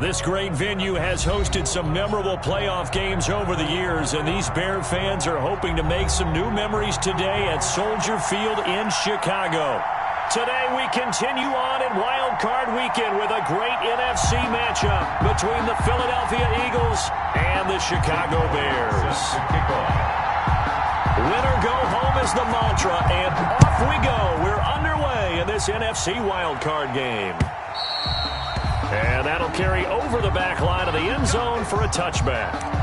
This great venue has hosted some memorable playoff games over the years, and these Bear fans are hoping to make some new memories today at Soldier Field in Chicago. Today we continue on in Wild Card Weekend with a great NFC matchup between the Philadelphia Eagles and the Chicago Bears. Winner go home is the mantra, and off we go. We're underway in this NFC Wild Card game. And that'll carry over the back line of the end zone for a touchback.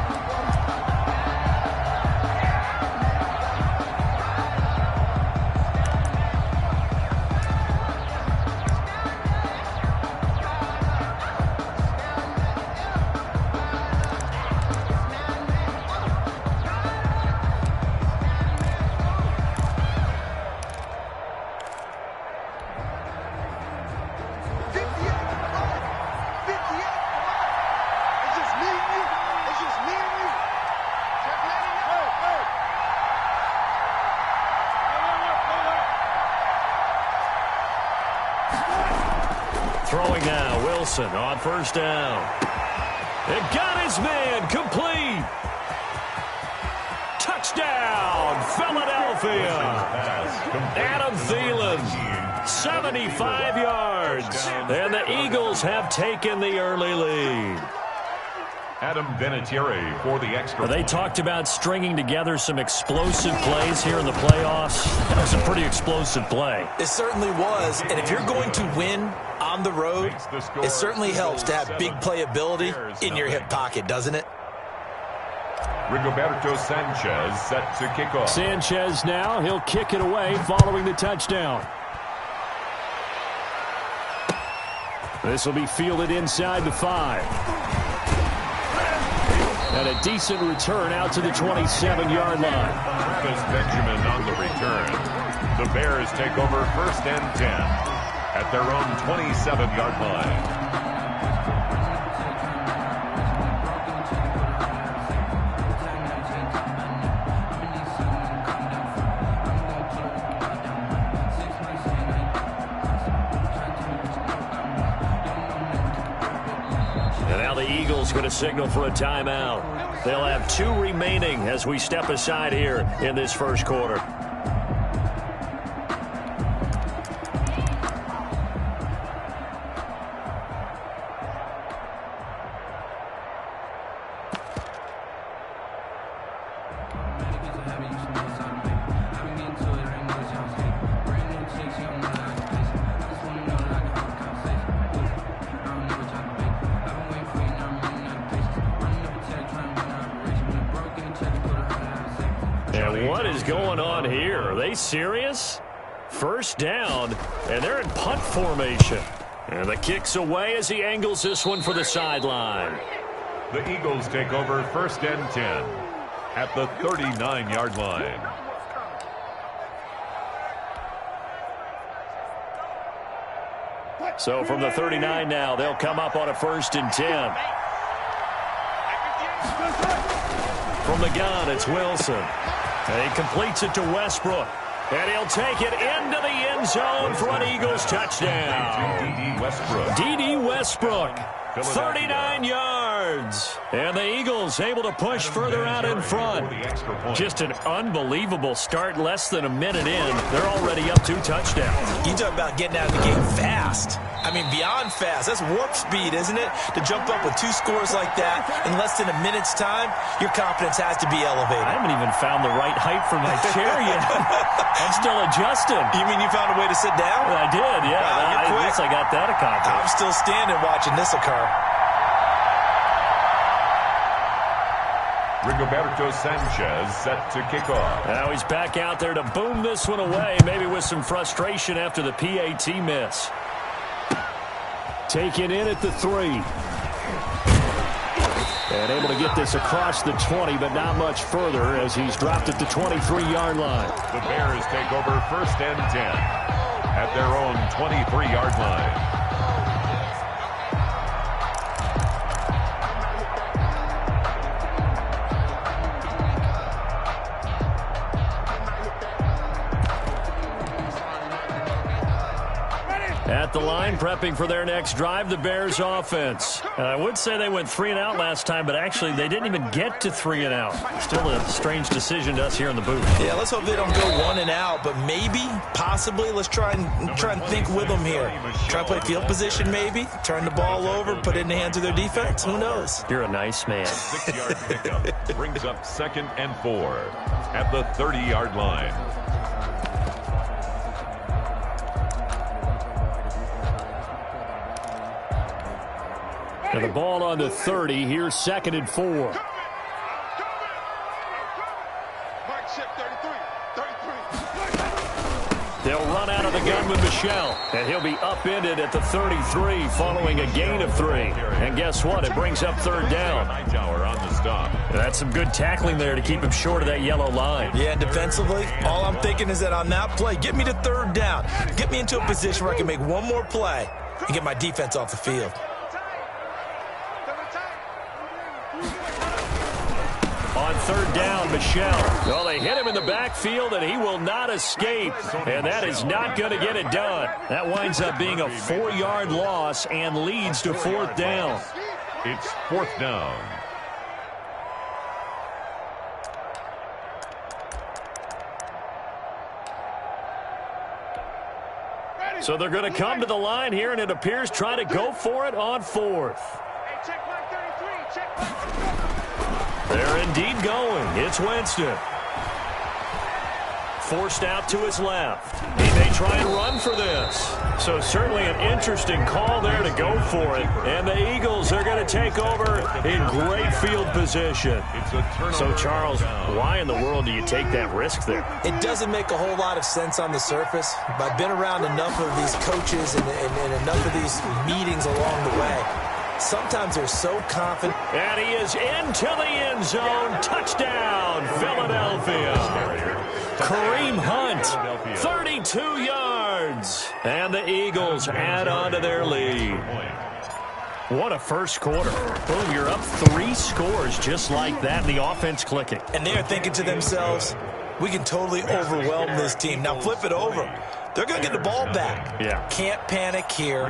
Throwing now, Wilson on first down. It got his man, complete. Touchdown, Philadelphia. Adam Thielen, 75 yards. And the Eagles have taken the early lead. Adam Vinatieri for the extra. They talked about stringing together some explosive plays here in the playoffs. That was a pretty explosive play. It certainly was. And if you're going to win on the road, it certainly helps to have big playability in your hip pocket, doesn't it? Rigoberto Sanchez set to kick off. Sanchez now, he'll kick it away following the touchdown. This will be fielded inside the 5. And a decent return out to the 27-yard line. Travis Benjamin on the return. The Bears take over first and 10 at their own 27-yard line. Going to signal for a timeout. They'll have 2 remaining as we step aside here in this first quarter. What is going on here? Are they serious? First down, and they're in punt formation. And the kick's away as he angles this one for the sideline. The Eagles take over first and 10 at the 39-yard line. So from the 39 now, they'll come up on a first and 10. From the gun, it's Wilson. And he completes it to Westbrook. And he'll take it into the end zone for an Eagles touchdown. D.D. Westbrook, 39 yards. And the Eagles able to push further out in front. Just an unbelievable start. Less than a minute in, they're already up 2 touchdowns. You talk about getting out of the game fast. I mean, beyond fast. That's warp speed, isn't it? To jump up with 2 scores like that in less than a minute's time, your confidence has to be elevated. I haven't even found the right height for my chair yet. I'm still adjusting. You mean you found a way to sit down? I did, yeah. Wow, I guess I got that accomplished. I'm still standing watching this occur. Rigoberto Sanchez set to kick off. Now he's back out there to boom this one away, maybe with some frustration after the PAT miss. Taken in at the 3. And able to get this across the 20, but not much further as he's dropped at the 23-yard line. The Bears take over first and 10 at their own 23-yard line. At the line, prepping for their next drive, the Bears offense. And I would say they went 3 and out last time, but actually they didn't even get to 3 and out. Still a strange decision to us here in the booth. Yeah, let's hope they don't go 1 and out, but maybe, possibly, let's try and think with them here. Try to play field position maybe, turn the ball over, put it in the hands of their defense. Who knows? You're a nice man. 6-yard pickup brings up 2nd and 4 at the 30-yard line. And the ball on the 30. Here's 2nd and 4. They'll run out of the gun with Michel, and he'll be upended at the 33 following a gain of 3. And guess what? It brings up 3rd down. On the stop. That's some good tackling there to keep him short of that yellow line. Yeah, defensively, all I'm thinking is that on that play, get me to 3rd down. Get me into a position where I can make one more play and get my defense off the field. On 3rd down, Michel. Well, they hit him in the backfield, and he will not escape. And that is not going to get it done. That winds up being a 4-yard loss and leads to 4th down. It's 4th down. So they're going to come to the line here, and it appears try to go for it on 4th. They're indeed going. It's Winston. Forced out to his left. He may try and run for this. So certainly an interesting call there to go for it. And the Eagles are going to take over in great field position. So, Charles, why in the world do you take that risk there? It doesn't make a whole lot of sense on the surface. But I've been around enough of these coaches and enough of these meetings along the way. Sometimes they're so confident. And he is into the end zone. Touchdown, Philadelphia. Kareem Hunt, 32 yards. And the Eagles add on to their lead. What a first quarter. Boom, you're up 3 scores just like that, and the offense clicking. And they're thinking to themselves, we can totally overwhelm this team. Now flip it over. They're going to get the ball back. Yeah. Can't panic here.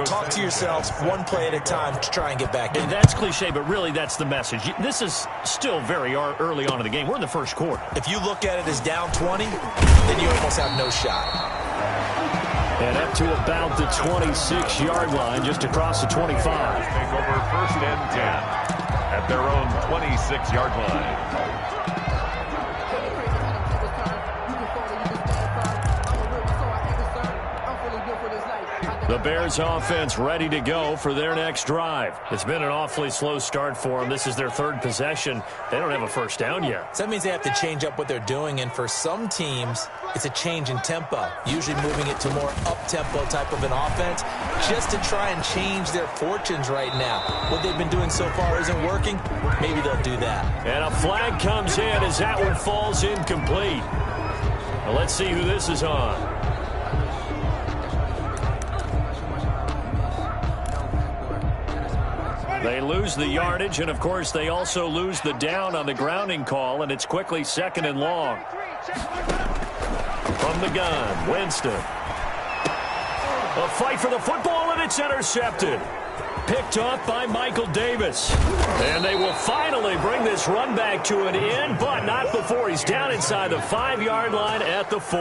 Talk to yourselves one play at a time to try and get back in. And that's cliche, but really that's the message. This is still very early on in the game. We're in the first quarter. If you look at it as down 20, then you almost have no shot. And up to about the 26-yard line, just across the 25. Take over 1st and 10 at their own 26-yard line. The Bears offense ready to go for their next drive. It's been an awfully slow start for them. This is their 3rd possession. They don't have a first down yet. So that means they have to change up what they're doing, and for some teams, it's a change in tempo, usually moving it to more up-tempo type of an offense, just to try and change their fortunes right now. What they've been doing so far isn't working. Maybe they'll do that. And a flag comes in as that one falls incomplete. Well, let's see who this is on. They lose the yardage, and, of course, they also lose the down on the grounding call, and it's quickly 2nd and long. From the gun, Winston. A fight for the football, and it's intercepted. Picked off by Michael Davis. And they will finally bring this run back to an end, but not before he's down inside the 5-yard line at the 4.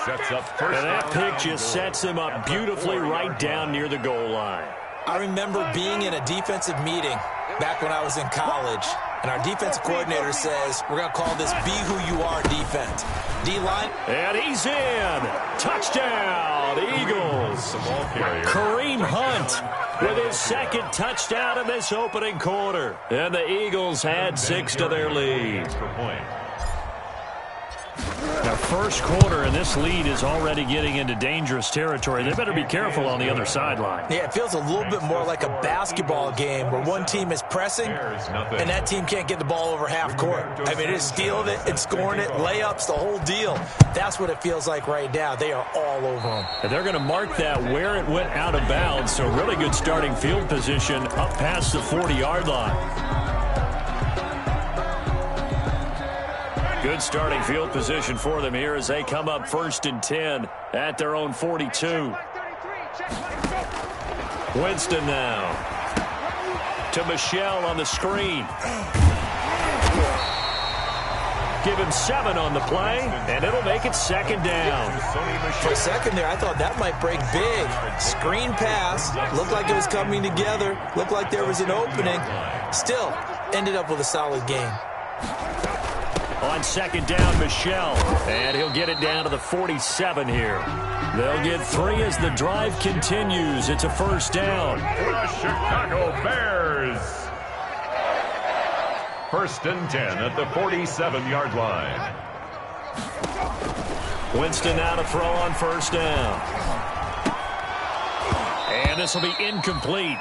Sets up first. And that pick just sets him up beautifully right down near the goal line. I remember being in a defensive meeting back when I was in college, and our defensive coordinator says, we're going to call this Be Who You Are defense. D-line. And he's in. Touchdown, Eagles. The ball carrier. Kareem Hunt with his 2nd touchdown in this opening quarter. And the Eagles add 6 to their lead. Now, first quarter, and this lead is already getting into dangerous territory. They better be careful on the other sideline. Yeah, it feels a little bit more like a basketball game where one team is pressing and that team can't get the ball over half court. I mean, it is stealing it and scoring it, layups, the whole deal. That's what it feels like right now. They are all over them. And they're going to mark that where it went out of bounds, so really good starting field position up past the 40-yard line. Good starting field position for them here as they come up 1st and 10 at their own 42. Winston now. To Michelle on the screen. Give him 7 on the play, and it'll make it 2nd down. For a second there, I thought that might break big. Screen pass. Looked like it was coming together. Looked like there was an opening. Still, ended up with a solid game. On 2nd down, Michelle. And he'll get it down to the 47 here. They'll get 3 as the drive continues. It's a 1st down. The Chicago Bears. 1st and 10 at the 47-yard line. Winston now to throw on 1st down. And this will be incomplete.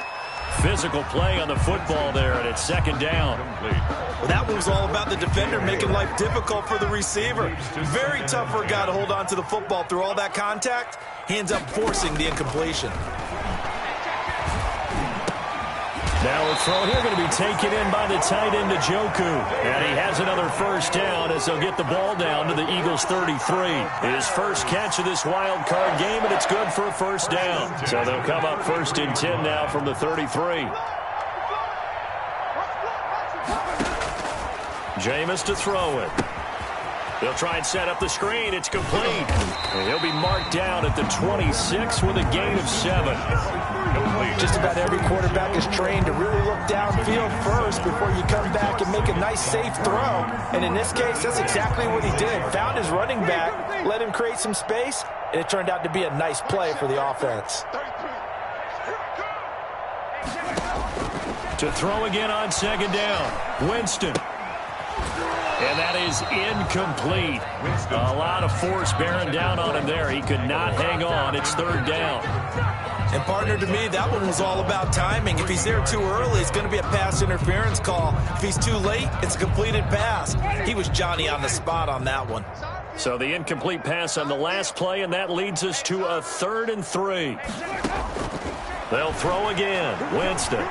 Physical play on the football there, and it's 2nd down. Well, that was all about the defender making life difficult for the receiver. Very tough for a guy to hold on to the football through all that contact. He ends up forcing the incompletion. Now a throw here going to be taken in by the tight end, Njoku. And he has another 1st down as they'll get the ball down to the Eagles' 33. His first catch of this wild card game, and it's good for a 1st down. So they'll come up 1st and 10 now from the 33. Jameis to throw it. They'll try and set up the screen. It's complete. And he'll be marked down at the 26 with a gain of 7. Just about every quarterback is trained to really look downfield first before you come back and make a nice, safe throw. And in this case, that's exactly what he did. Found his running back, let him create some space, and it turned out to be a nice play for the offense. To throw again on 2nd down. Winston. And that is incomplete. A lot of force bearing down on him there. He could not hang on. It's 3rd down. And, partner, to me, that one was all about timing. If he's there too early, it's going to be a pass interference call. If he's too late, it's a completed pass. He was Johnny on the spot on that one. So the incomplete pass on the last play, and that leads us to a 3rd and 3. They'll throw again. Winston.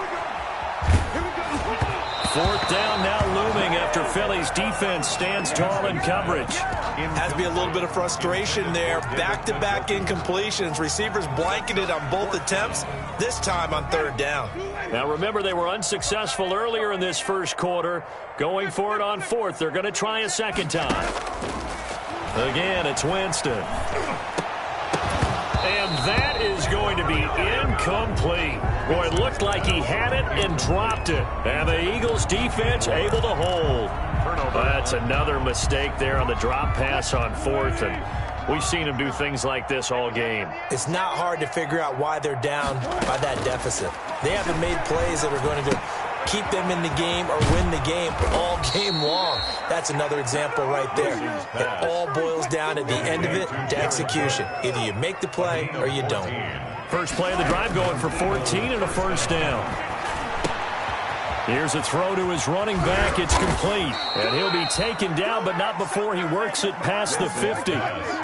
4th down now looming after Philly's defense stands tall in coverage. Has to be a little bit of frustration there. Back-to-back incompletions. Receivers blanketed on both attempts, this time on 3rd down. Now remember, they were unsuccessful earlier in this first quarter. Going for it on 4th. They're going to try a 2nd time. Again, it's Winston. And that is going to be incomplete. Boy, it looked like he had it and dropped it. And the Eagles defense able to hold. That's another mistake there on the drop pass on 4th. And we've seen him do things like this all game. It's not hard to figure out why they're down by that deficit. They haven't made plays that are going to keep them in the game or win the game all game long. That's another example right there. It all boils down at the end of it to execution. Either you make the play or you don't. First play of the drive going for 14 and a 1st down. Here's a throw to his running back. It's complete. And he'll be taken down, but not before he works it past the 50.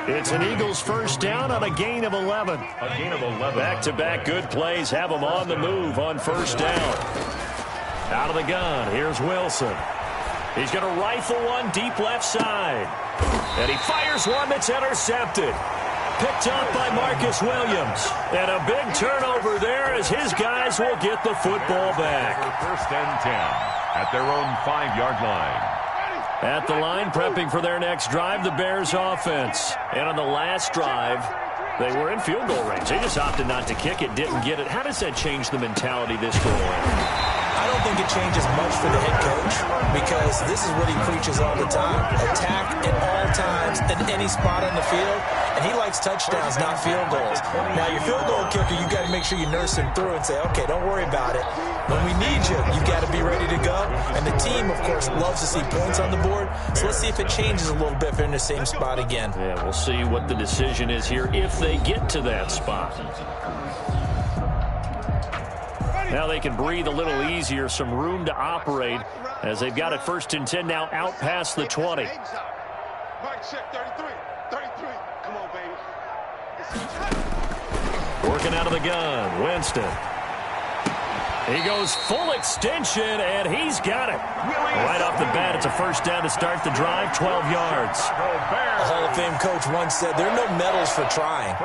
It's an Eagles 1st down on a gain of 11. A gain of 11. Back-to-back good plays have him on the move on 1st down. Out of the gun, here's Wilson. He's going to rifle one deep left side. And he fires one that's intercepted. Picked up by Marcus Williams. And a big turnover there as his guys will get the football back. 1st and 10 at their own 5-yard line. At the line, prepping for their next drive, the Bears offense. And on the last drive, they were in field goal range. They just opted not to kick it, didn't get it. How does that change the mentality this go around? I don't think it changes much for the head coach because this is what he preaches all the time. Attack at all times in any spot on the field, and he likes touchdowns, not field goals. Now, your field goal kicker, you got to make sure you nurse him through and say, okay, don't worry about it. When we need you, you got to be ready to go. And the team, of course, loves to see points on the board. So let's see if it changes a little bit if they're in the same spot again. Yeah, we'll see what the decision is here if they get to that spot. Now they can breathe a little easier, some room to operate as they've got it 1st and 10 now out past the 20. Working out of the gun, Winston. He goes full extension, and he's got it. Right off the bat, it's a first down to start the drive, 12 yards. A Hall of Fame coach once said, there are no medals for trying.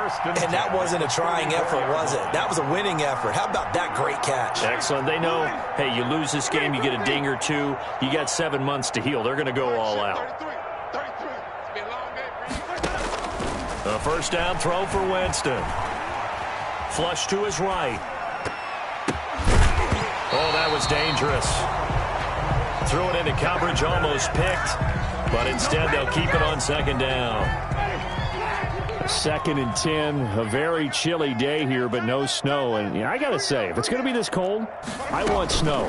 And that wasn't a trying effort, was it? That was a winning effort. How about that great catch? Excellent. They know, hey, you lose this game, you get a ding or two. You got 7 months to heal. They're going to go all out. A first down throw for Winston. Flush to his right. Oh, that was dangerous. Threw it into coverage, almost picked. But instead, they'll keep it on second down. 2nd and 10, a very chilly day here, but no snow. And I got to say, if it's going to be this cold, I want snow.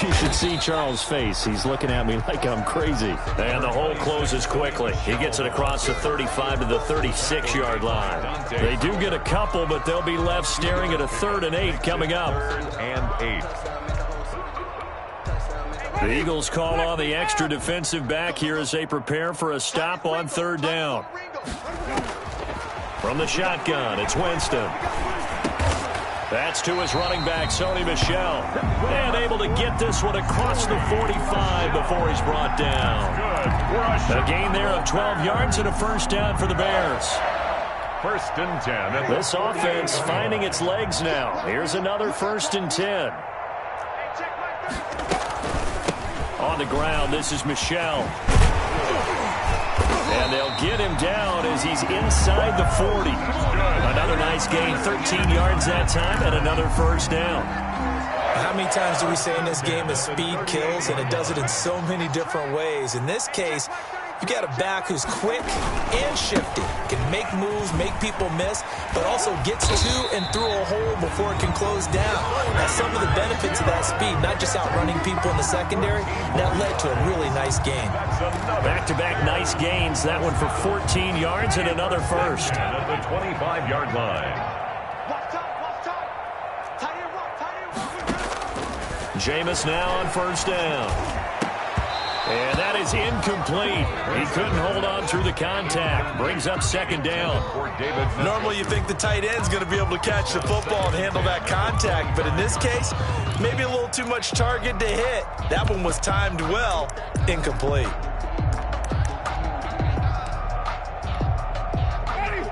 You should see Charles' face. He's looking at me like I'm crazy. And the hole closes quickly. He gets it across the 35 to the 36-yard line. They do get a couple, but they'll be left staring at a 3rd and 8 coming up. 3rd and 8. The Eagles call on the extra defensive back here as they prepare for a stop on 3rd down. From the shotgun, it's Winston. That's to his running back, Sony Michel. And able to get this one across the 45 before he's brought down. A gain there of 12 yards and a first down for the Bears. 1st and 10. This offense finding its legs now. Here's another 1st and 10. On the ground, this is Michel. And they'll get him down as he's inside the 40. Another nice gain, 13 yards that time, and another first down. How many times do we say in this game that speed kills, and it does it in so many different ways? In this case, you got a back who's quick and shifty, can make moves, make people miss, but also gets to and through a hole before it can close down. That's some of the benefits of that speed, not just outrunning people in the secondary. That led to a really nice game. Back-to-back nice gains. That one for 14 yards and another first. At the 25-yard line. Jameis now on first down. And that is incomplete. He couldn't hold on through the contact. Brings up second down. Normally you think the tight end's going to be able to catch the football and handle that contact, but in this case, maybe a little too much target to hit. That one was timed well. Incomplete.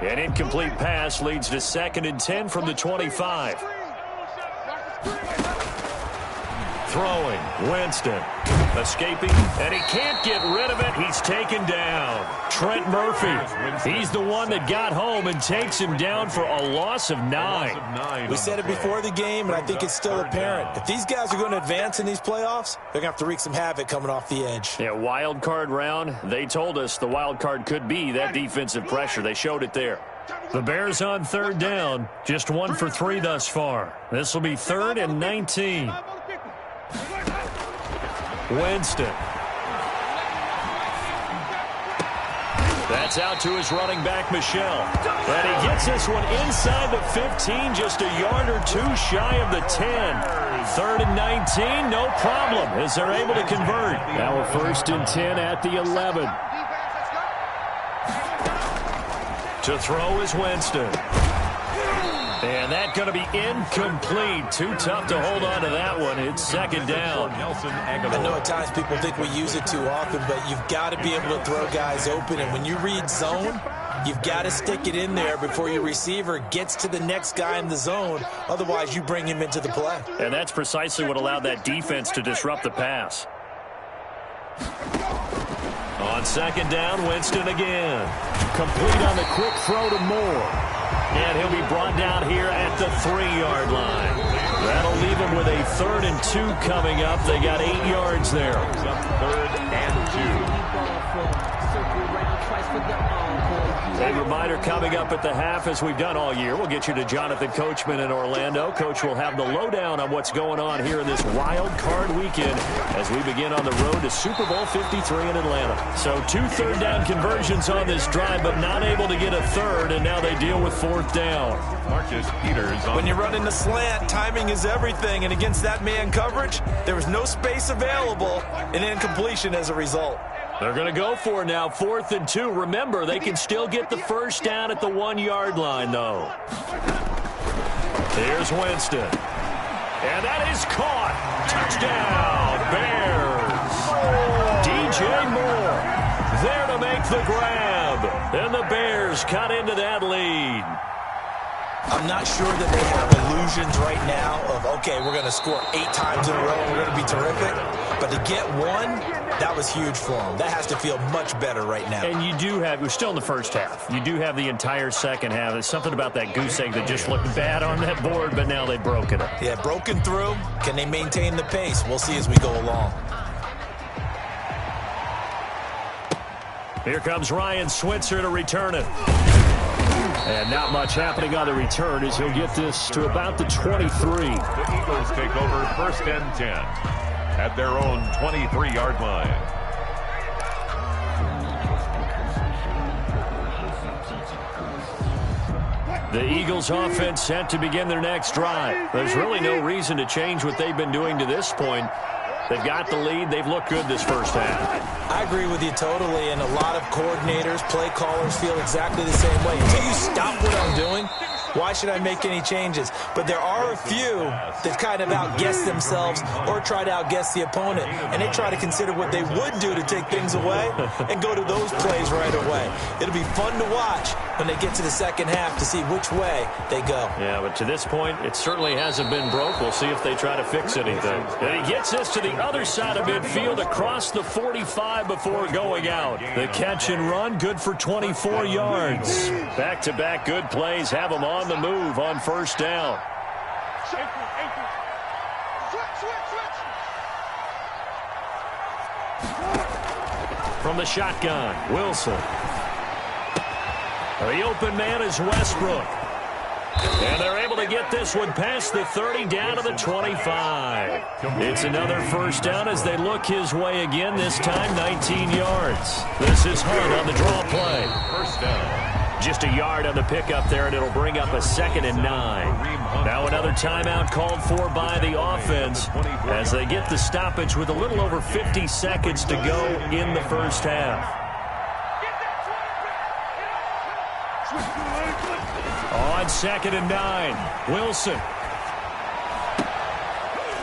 An incomplete pass leads to 2nd and 10 from the 25. Throwing, Winston. Escaping, and he can't get rid of it. He's taken down. Trent Murphy. He's the one that got home and takes him down for a loss of 9. We said it before the game, and I think it's still apparent. If these guys are going to advance in these playoffs, they're going to have to wreak some havoc coming off the edge. Yeah, wild card round. They told us the wild card could be that defensive pressure. They showed it there. The Bears on 3rd down. Just 1 for 3 thus far. This will be 3rd and 19. Winston. That's out to his running back, Michel. And he gets this one inside the 15, just a yard or two shy of the 10. 3rd and 19, no problem, as they're able to convert. Now a 1st and 10 at the 11. To throw is Winston. And that's going to be incomplete. Too tough to hold on to that one. It's 2nd down. I know at times people think we use it too often, but you've got to be able to throw guys open. And when you read zone, you've got to stick it in there before your receiver gets to the next guy in the zone. Otherwise, you bring him into the play. And that's precisely what allowed that defense to disrupt the pass. On 2nd down, Winston again. Complete on the quick throw to Moore. And he'll be brought down here at the 3-yard line. That'll leave him with a 3rd and 2 coming up. They got 8 yards there. 3rd and 2. A reminder coming up at the half, as we've done all year. We'll get you to Jonathan Coachman in Orlando. Coach will have the lowdown on what's going on here in this wild card weekend as we begin on the road to Super Bowl 53 in Atlanta. So 2 3rd down conversions on this drive, but not able to get a 3rd, and now they deal with 4th down. Marcus Peters. When you're running the slant, timing is everything, and against that man coverage, there was no space available, and incompletion as a result. They're going to go for it now, 4th and 2. Remember, they can still get the first down at the 1-yard line, though. Here's Winston. And that is caught. Touchdown, Bears. DJ Moore there to make the grab. And the Bears cut into that lead. I'm not sure that they have illusions right now of, okay, we're going to score 8 times in a row and we're going to be terrific. But to get one, that was huge for them. That has to feel much better right now. And you do have, we're still in the first half. You do have the entire second half. There's something about that goose egg that just looked bad on that board, but now they've broken it. Yeah, broken through. Can they maintain the pace? We'll see as we go along. Here comes Ryan Switzer to return it. And not much happening on the return as he'll get this to about the 23. The Eagles take over first and 10 at their own 23-yard line. The Eagles offense set to begin their next drive. There's really no reason to change what they've been doing to this point. They've got the lead. They've looked good this first half. I agree with you totally, and a lot of coordinators, play callers feel exactly the same way. Until you stop what I'm doing, why should I make any changes? But there are a few that kind of outguess themselves or try to outguess the opponent, and they try to consider what they would do to take things away and go to those plays right away. It'll be fun to watch when they get to the second half to see which way they go. Yeah, but to this point, it certainly hasn't been broke. We'll see if they try to fix anything. And he gets this to the other side of midfield across the 45 before going out. The catch and run, good for 24 yards. Back-to-back good plays have them on the move on first down. From the shotgun, Wilson. The open man is Westbrook. And they're able to get this one past the 30 down to the 25. It's another first down as they look his way again, this time 19 yards. This is Hunt on the draw play. First down. Just a yard on the pickup there, and it'll bring up a 2nd and 9. Now another timeout called for by the offense as they get the stoppage with a little over 50 seconds to go in the first half. On 2nd and 9, Wilson.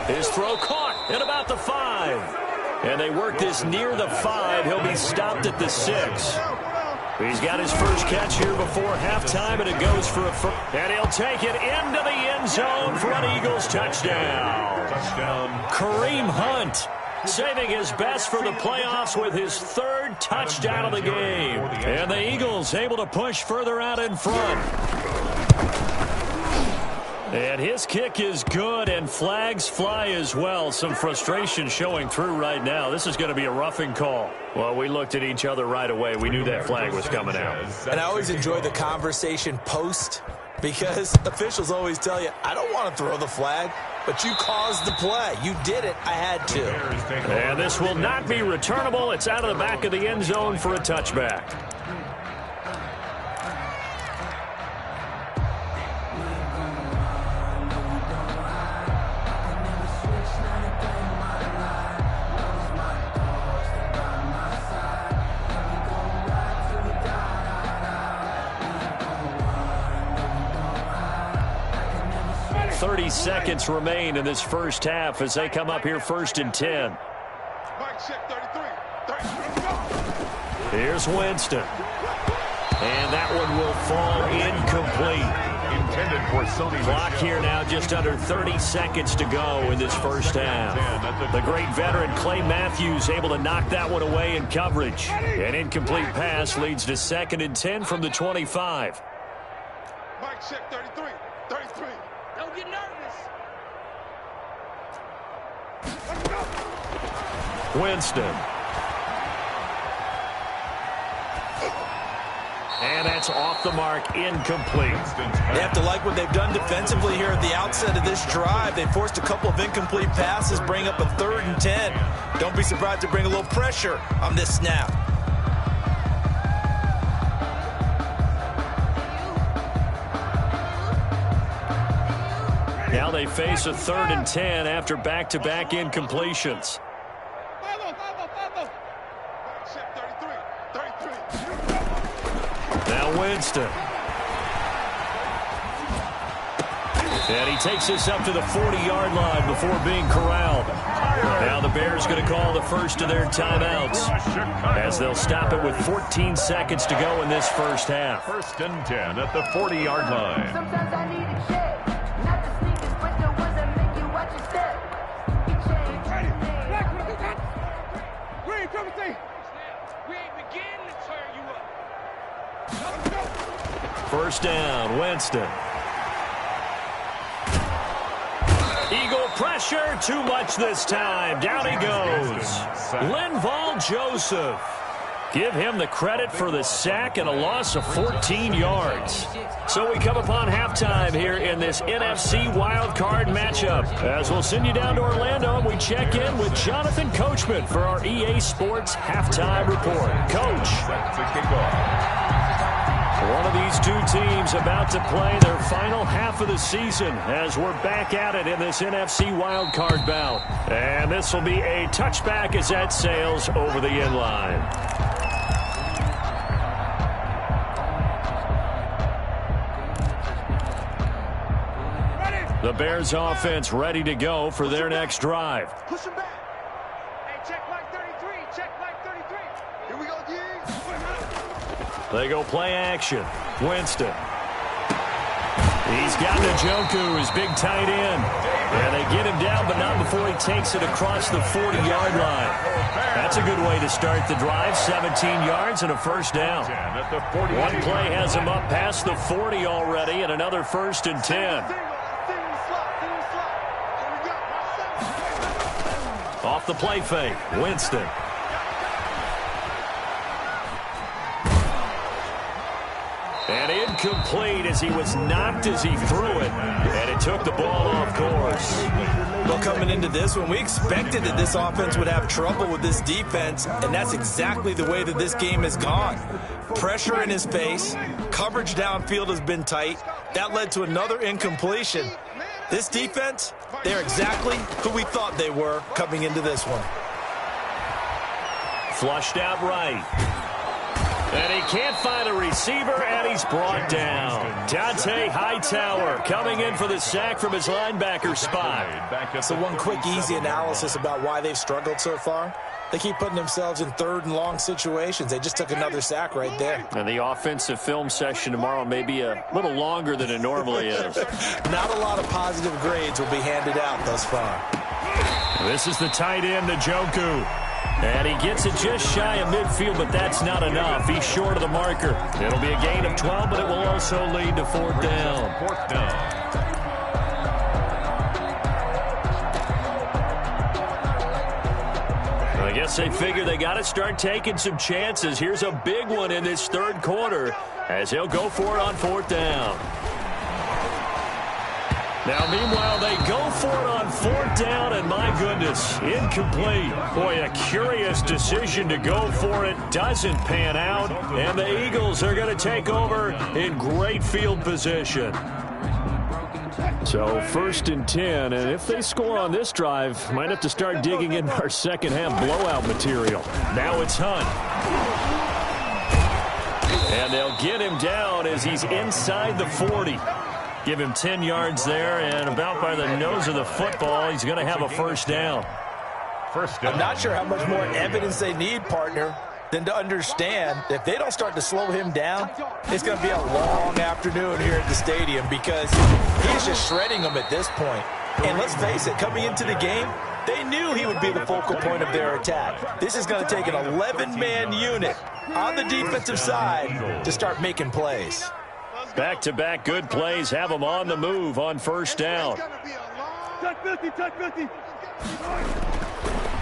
His throw caught at about the 5. And they work this near the 5. He'll be stopped at the 6. He's got his first catch here before halftime, and it goes for a first. And he'll take it into the end zone for an Eagles touchdown. Kareem Hunt saving his best for the playoffs with his 3rd touchdown of the game. And the Eagles able to push further out in front. And his kick is good, and flags fly as well. Some frustration showing through right now. This is going to be a roughing call. Well, we looked at each other right away. We knew that flag was coming out. And I always enjoy the conversation post because officials always tell you, I don't want to throw the flag, but you caused the play. You did it. I had to. And this will not be returnable. It's out of the back of the end zone for a touchback. Seconds remain in this first half as they come up here 1st and 10. Here's Winston. And that one will fall incomplete. Intended for Sony. Clock here now just under 30 seconds to go in this first half. The great veteran Clay Matthews able to knock that one away in coverage. An incomplete pass leads to 2nd and 10 from the 25. Mike check 33. 33. Don't get nervous. Winston. And that's off the mark, incomplete. They have to like what they've done defensively here at the outset of this drive. They forced a couple of incomplete passes, bring up a 3rd and 10. Don't be surprised to bring a little pressure on this snap. Now they face a 3rd and 10 after back-to-back incompletions. Now Winston. And he takes this up to the 40-yard line before being corralled. Now the Bears going to call the first of their timeouts as they'll stop it with 14 seconds to go in this first half. 1st and 10 at the 40-yard line. Sometimes I need a check. Not the sneakers, but the ones that make you watch your step. Green, come and see. We ain't beginning to turn you up. First down, Winston. Eagle pressure, too much this time. Down he goes. Linval Joseph. Give him the credit for the sack and a loss of 14 yards. So we come upon halftime here in this NFC wildcard matchup. As we'll send you down to Orlando, and we check in with Jonathan Coachman for our EA Sports halftime report. Coach. One of these two teams about to play their final half of the season as we're back at it in this NFC wildcard bout. And this will be a touchback as that sails over the inline. The Bears offense ready to go for their next drive. Push him back. Hey, check like 33. Check like 33. Here we go, Giggs. They go play action. Winston. He's got Njoku, his big tight end. And they get him down, but not before he takes it across the 40-yard line. That's a good way to start the drive. 17 yards and a first down. One play has him up past the 40 already, and another 1st and 10. Off the play fake, Winston. And incomplete as he was knocked as he threw it. And it took the ball off course. Well, coming into this one, we expected that this offense would have trouble with this defense, and that's exactly the way that this game has gone. Pressure in his face, coverage downfield has been tight. That led to another incompletion. This defense, they're exactly who we thought they were coming into this one. Flushed out right. And he can't find a receiver, and he's brought down. Dante Hightower coming in for the sack from his linebacker spot. So one quick, easy analysis about why they've struggled so far. They keep putting themselves in 3rd and long situations. They just took another sack right there. And the offensive film session tomorrow may be a little longer than it normally is. Not a lot of positive grades will be handed out thus far. This is the tight end, Njoku. And he gets it just shy of midfield, but that's not enough. He's short of the marker. It'll be a gain of 12, but it will also lead to 4th down. 4th down. I guess they figure they got to start taking some chances. Here's a big one in this 3rd quarter as he'll go for it on 4th down. Now, meanwhile, they go for it on 4th down, and my goodness, incomplete. Boy, a curious decision to go for it. Doesn't pan out, and the Eagles are going to take over in great field position. So 1st and 10, and if they score on this drive, might have to start digging into our second half blowout material. Now it's Hunt. And they'll get him down as he's inside the 40. Give him 10 yards there, and about by the nose of the football, he's going to have a 1st down. I'm not sure how much more evidence they need, partner, than to understand that if they don't start to slow him down, it's going to be a long afternoon here at the stadium because he's just shredding them at this point. And let's face it, coming into the game, they knew he would be the focal point of their attack. This is going to take an 11-man unit on the defensive side to start making plays. Back-to-back good plays have them on the move on 1st down. Touch 50, touch 50.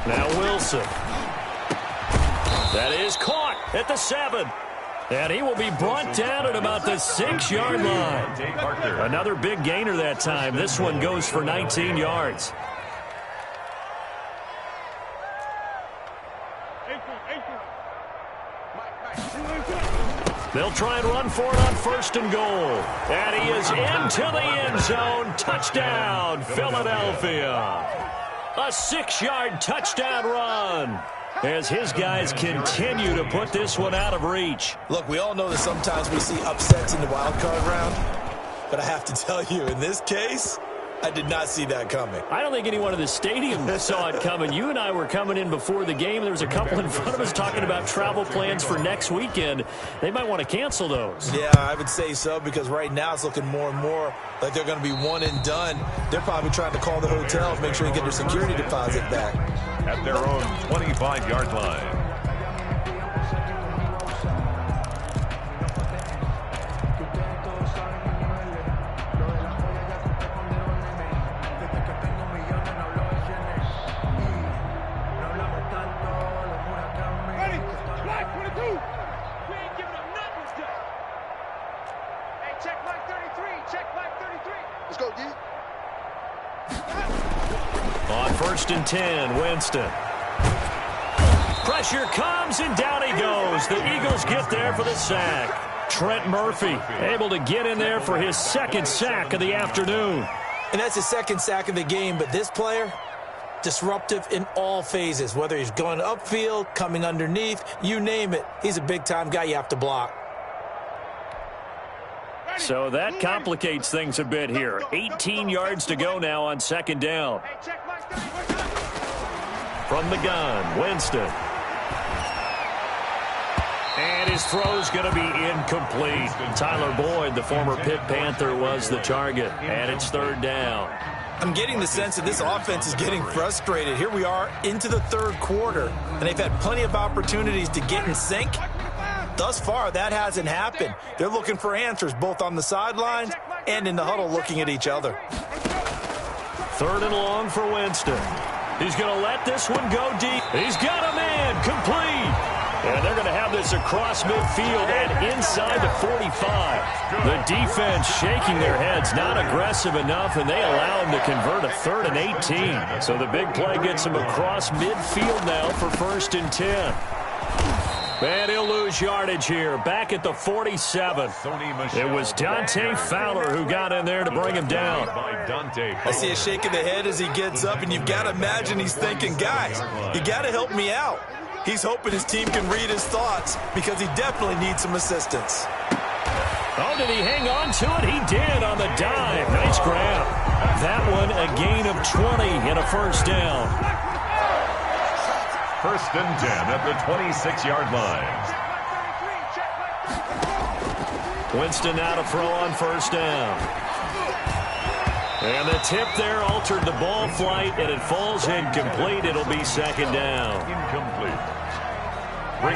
Now Wilson. That is caught at the 7. And he will be brought down at about the 6-yard line. Another big gainer that time. This one goes for 19 yards. They'll try and run for it on 1st and goal. And he is into the end zone. Touchdown, Philadelphia. A 6-yard touchdown run as his guys continue to put this one out of reach. Look, we all know that sometimes we see upsets in the wild card round. But I have to tell you, in this case, I did not see that coming. I don't think anyone in the stadium saw it coming. You and I were coming in before the game. There was a couple in front of us talking about travel plans for next weekend. They might want to cancel those. Yeah, I would say so, because right now it's looking more and more like they're going to be one and done. They're probably trying to call the hotels, make sure they get their security deposit back. At their own 25-yard line. On 1st and 10, Winston. Pressure comes, and down he goes. The Eagles get there for the sack. Trent Murphy able to get in there for his second sack of the afternoon. And that's his second sack of the game, but this player, disruptive in all phases, whether he's going upfield, coming underneath, you name it. He's a big-time guy you have to block. So that complicates things a bit here. 18 yards to go now on 2nd down. From the gun, Winston. And his throw's going to be incomplete. Tyler Boyd, the former Pitt Panther, was the target. And it's 3rd down. I'm getting the sense that this offense is getting frustrated. Here we are into the 3rd quarter, and they've had plenty of opportunities to get in sync. Thus far, that hasn't happened. They're looking for answers both on the sidelines and in the huddle looking at each other. 3rd and long for Winston. He's going to let this one go deep. He's got a man complete. And they're going to have this across midfield and inside the 45. The defense shaking their heads, not aggressive enough, and they allow him to convert a 3rd and 18. So the big play gets him across midfield now for 1st and 10. And he'll lose yardage here, back at the 47. It was Dante Fowler who got in there to bring him down. I see a shake of the head as he gets up, and you've got to imagine he's thinking, guys, you got to help me out. He's hoping his team can read his thoughts because he definitely needs some assistance. Oh, did he hang on to it? He did on the dive. Nice grab. That one a gain of 20 and a 1st down. 1st and 10 at the 26-yard line. Winston now to throw on 1st down. And the tip there altered the ball flight, and it falls incomplete. It'll be 2nd down. Incomplete.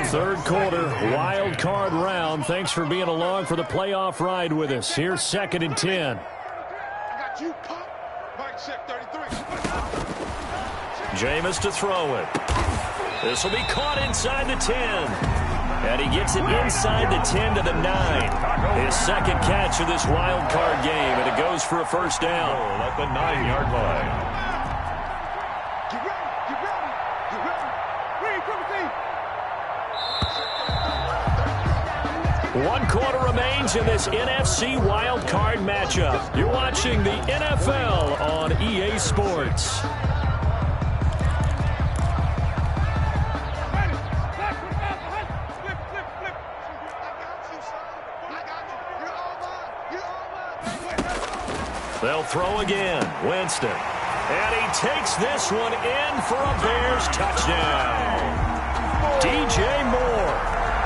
3rd quarter, wild card round. Thanks for being along for the playoff ride with us. Here's 2nd and 10. I got you, Pop. Mike check 33. Jameis to throw it. This will be caught inside the 10. And he gets it inside the 10 to the 9. His 2nd catch of this wild card game, and it goes for a 1st down. At the 9-yard line. Get ready, get ready, get ready. Ready, Timothy. 1 quarter remains in this NFC wild card matchup. You're watching the NFL on EA Sports. They'll throw again. Winston. And he takes this one in for a Bears touchdown. DJ Moore,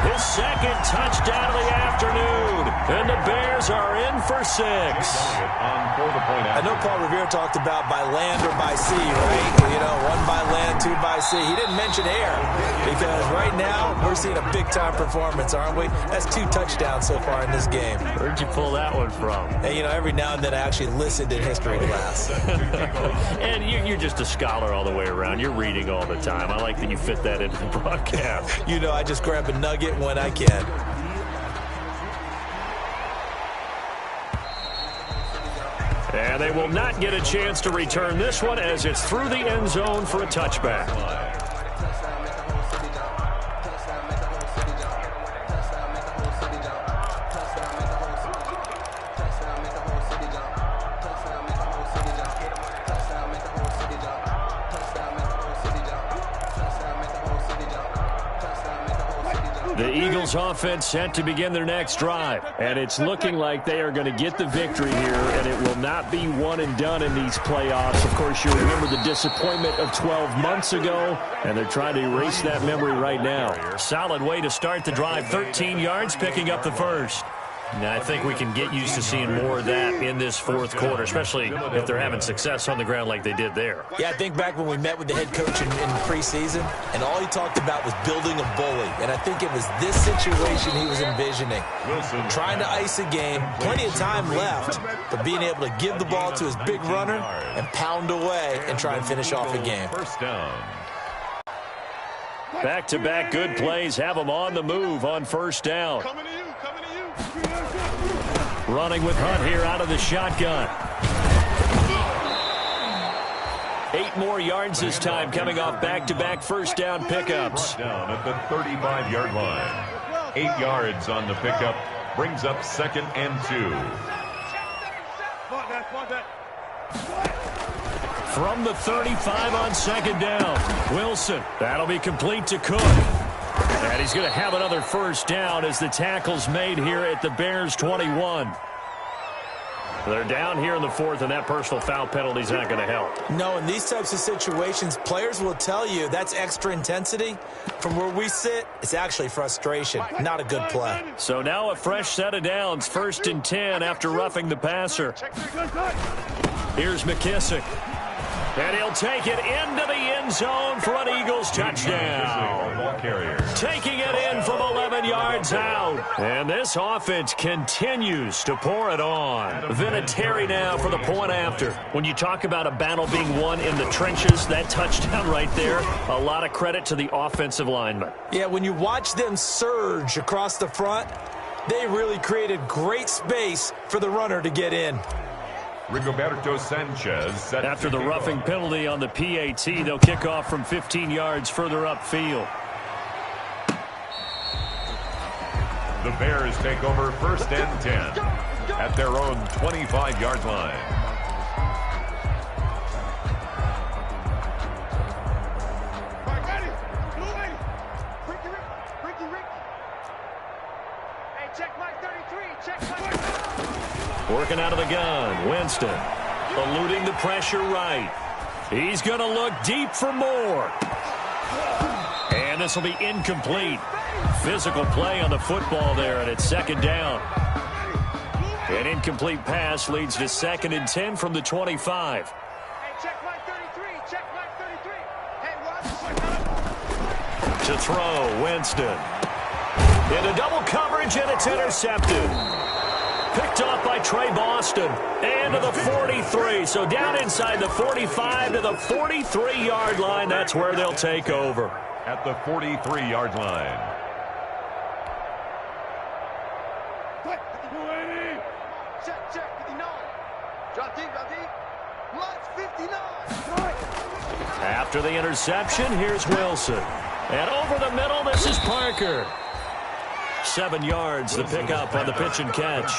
his 2nd touchdown of the afternoon. And the Bears are in for 6. I know Paul Revere talked about by land or by sea, right? You know, 1 by land, 2 by sea. He didn't mention air because right now we're seeing a big-time performance, aren't we? That's 2 touchdowns so far in this game. Where'd you pull that one from? And, you know, every now and then I actually listened in history class. And you're just a scholar all the way around. You're reading all the time. I like that you fit that into the broadcast. You know, I just grab a nugget when I can. And they will not get a chance to return this one as it's through the end zone for a touchback. The Eagles offense set to begin their next drive. And it's looking like they are going to get the victory here, and it will not be one and done in these playoffs. Of course, you remember the disappointment of 12 months ago, and they're trying to erase that memory right now. Solid way to start the drive. 13 yards, picking up the first. Now, I think we can get used to seeing more of that in this fourth quarter, especially if they're having success on the ground like they did there. Yeah, I think back when we met with the head coach in preseason, and all he talked about was building a bully. And I think it was this situation he was envisioning. Trying to ice a game, plenty of time left, but being able to give the ball to his big runner and pound away and try and finish off a game. First down. Back-to-back good plays have them on the move on first down. Running with Hunt here out of the shotgun. 8 more yards this time, coming off back-to-back first down pickups. Down at the 35-yard line. 8 yards on the pickup. Brings up 2nd and 2. From the 35 on 2nd down. Wilson. That'll be complete to Cook. And he's going to have another first down as the tackle's made here at the Bears 21. They're down here in the fourth, and that personal foul penalty is not going to help. No, in these types of situations, players will tell you that's extra intensity. From where we sit, it's actually frustration, not a good play. So now a fresh set of downs, 1st and 10 after roughing the passer. Here's McKissick. And he'll take it into the end zone for an Eagles touchdown. Taking it in from 11 yards out. And this offense continues to pour it on. Vinatieri now for the point after. When you talk about a battle being won in the trenches, that touchdown right there, a lot of credit to the offensive lineman. Yeah, when you watch them surge across the front, they really created great space for the runner to get in. Rigoberto Sanchez set after the roughing penalty on the PAT, they'll kick off from 15 yards further upfield. The Bears take over 1st and 10 at their own 25-yard line. Working out of the gun, Winston. Eluding the pressure right. He's going to look deep for more. And this will be incomplete. Physical play on the football there, and it's 2nd down. An incomplete pass leads to 2nd and 10 from the 25. To throw, Winston. Into double coverage, and it's intercepted. Picked off by Trey Boston. And to the 43. So down inside the 45 to the 43-yard line. That's where they'll take over. At the 43-yard line. Check, 59. Drop deep. Watch 59. After the interception, here's Wilson. And over the middle, this is Parker. 7 yards to pick up on the pitch and catch.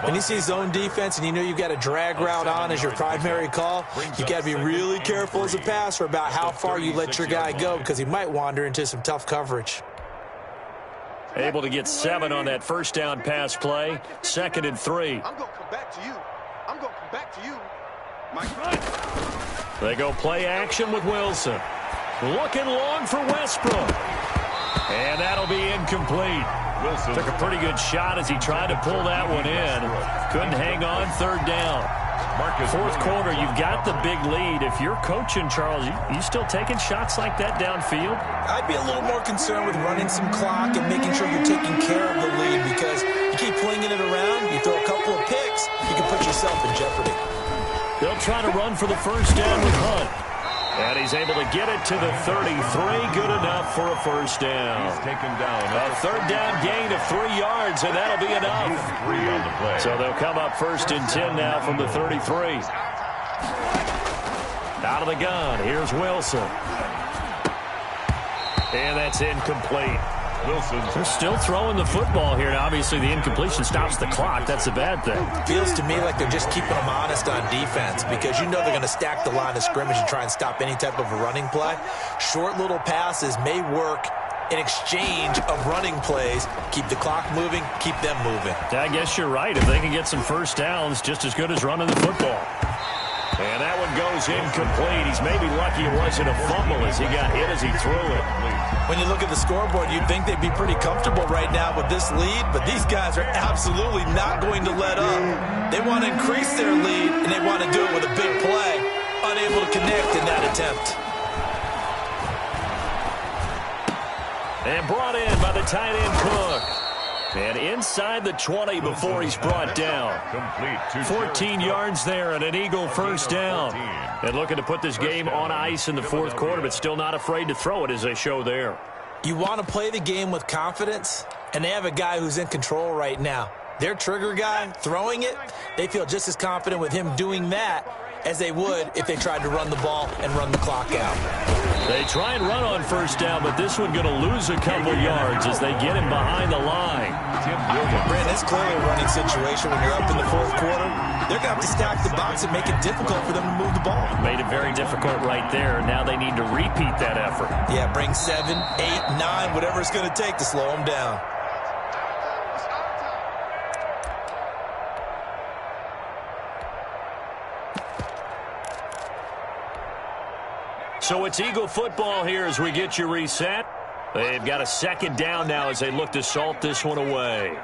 When you see zone defense and you know you've got a drag route on as your primary call, you got to be really careful as a passer about how far you let your guy go because he might wander into some tough coverage. Able to get 7 on that first down pass play. 2nd and 3. I'm going to come back to you. They go play action with Wilson. Looking long for Westbrook. And that'll be incomplete. Wilson took a pretty good shot as he tried to pull that one in. Couldn't hang on, 3rd down. Fourth quarter, you've got the big lead. If you're coaching, Charles, you still taking shots like that downfield? I'd be a little more concerned with running some clock and making sure you're taking care of the lead because you keep flinging it around, you throw a couple of picks, you can put yourself in jeopardy. They'll try to run for the first down with Hunt. And he's able to get it to the 33. Good enough for a first down. He's taken down. A 3rd down gain of 3 yards, and that'll be enough. 3 on the play. So they'll come up 1st and 10 now from the 33. Out of the gun, here's Wilson. And that's incomplete. They're still throwing the football here. Now, obviously, the incompletion stops the clock. That's a bad thing. Feels to me like they're just keeping them honest on defense because you know they're going to stack the line of scrimmage and try and stop any type of a running play. Short little passes may work an exchange of running plays. Keep the clock moving, keep them moving. I guess you're right. If they can get some first downs, just as good as running the football. And that one goes incomplete. He's maybe lucky it wasn't a fumble as he got hit as he threw it. When you look at the scoreboard, you'd think they'd be pretty comfortable right now with this lead, but these guys are absolutely not going to let up. They want to increase their lead, and they want to do it with a big play. Unable to connect in that attempt. And brought in by the tight end Cook. And inside the 20 before he's brought down. 14 yards there and an Eagle first down. And looking to put this game on ice in the fourth quarter, but still not afraid to throw it as they show there. You want to play the game with confidence, and they have a guy who's in control right now. Their trigger guy throwing it, they feel just as confident with him doing that as they would if they tried to run the ball and run the clock out. They try and run on first down, but this one going to lose a couple yards as they get him behind the line. Brandon, it's clearly a running situation when you're up in the fourth quarter. They're going to have to stack the box and make it difficult for them to move the ball. Made it very difficult right there. Now they need to repeat that effort. Yeah, bring 7, 8, 9, whatever it's going to take to slow them down. So it's Eagle football here as we get you reset. They've got a second down now as they look to salt this one away.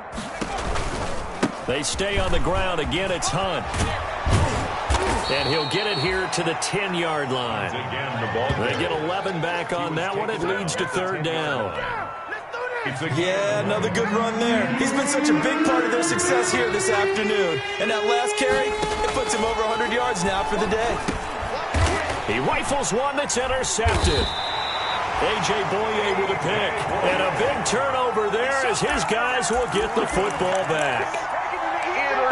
They stay on the ground. Again, it's Hunt. And he'll get it here to the 10-yard line. They get 11 back on that one. It leads to third down. Yeah, another good run there. He's been such a big part of their success here this afternoon. And that last carry, it puts him over 100 yards now for the day. He rifles one that's intercepted. A.J. Boye with a pick. And a big turnover there as his guys will get the football back.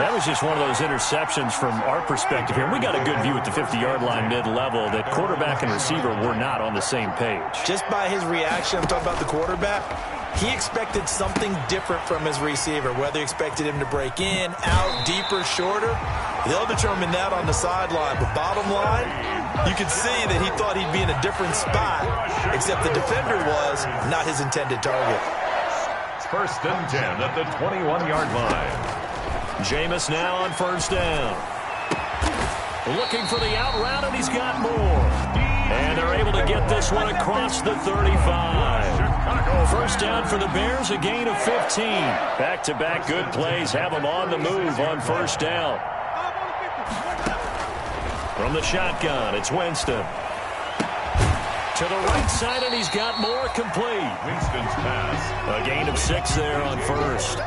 That was just one of those interceptions from our perspective here. We got a good view at the 50-yard line mid-level that quarterback and receiver were not on the same page. Just by his reaction, I'm talking about the quarterback, he expected something different from his receiver, whether he expected him to break in, out, deeper, shorter. They'll determine that on the sideline. But bottom line, you could see that he thought he'd be in a different spot, except the defender was not his intended target. First and 10 at the 21-yard line. Jameis now on first down. Looking for the out route, and he's got more. And they're able to get this one across the 35. First down for the Bears, a gain of 15. Back-to-back good plays have them on the move on first down. From the shotgun, it's Winston. To the right side, and he's got more complete. Winston's pass. A gain of 6 there on first.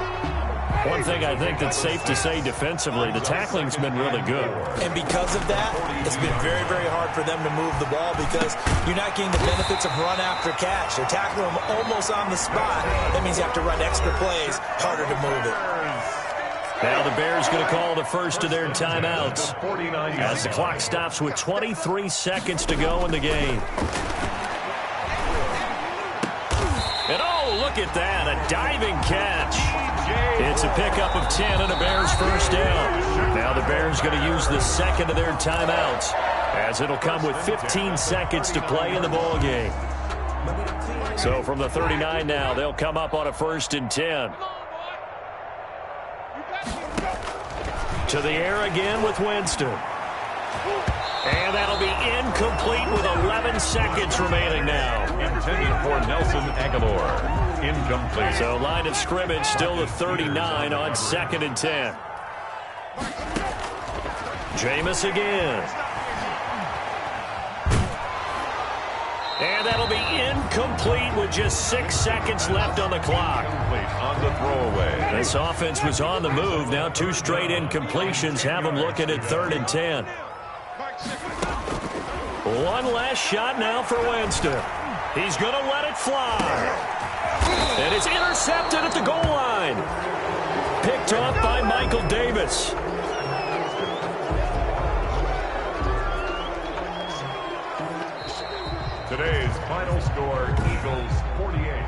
One thing I think that's safe to say defensively, the tackling's been really good. And because of that, it's been very, very hard for them to move the ball because you're not getting the benefits of run after catch. They're tackling them almost on the spot. That means you have to run extra plays, harder to move it. Now the Bears going to call the first of their timeouts as the clock stops with 23 seconds to go in the game. And oh, look at that, a diving catch. It's a pickup of 10 and a Bears first down. Now the Bears going to use the second of their timeouts as it'll come with 15 seconds to play in the ball game. So from the 39 now, they'll come up on a first and 10. To the air again with Winston. And that'll be incomplete with 11 seconds remaining now. Intended for Nelson Aguilar. Incomplete. So line of scrimmage still the 39 on second and 10. Jameis again. And that'll be incomplete with just 6 seconds left on the clock. On the throwaway. This offense was on the move. Now 2 straight incompletions have them looking at third and 10. One last shot now for Winston. He's going to let it fly. And it's intercepted at the goal line. Picked off by Michael Davis. Today's final score, Eagles 48.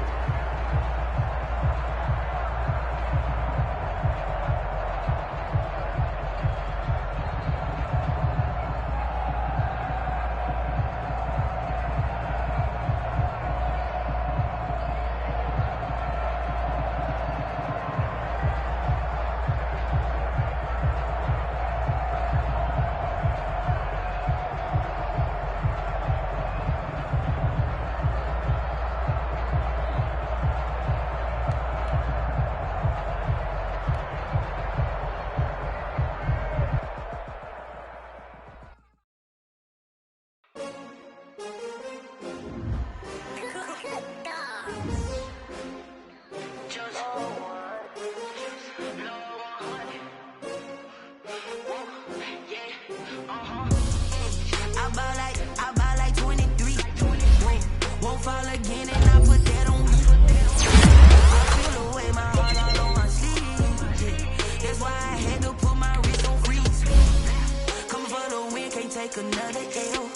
take another L.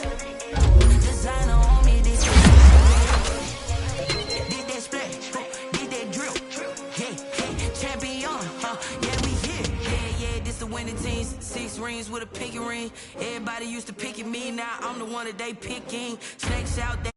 Designer on me, this is did that split, did that drill. Yeah, champion, yeah, we here. Yeah, this the winning teams. 6 rings with a pinky ring. Everybody used to pick at me, now I'm the one that they picking. Snakes out, they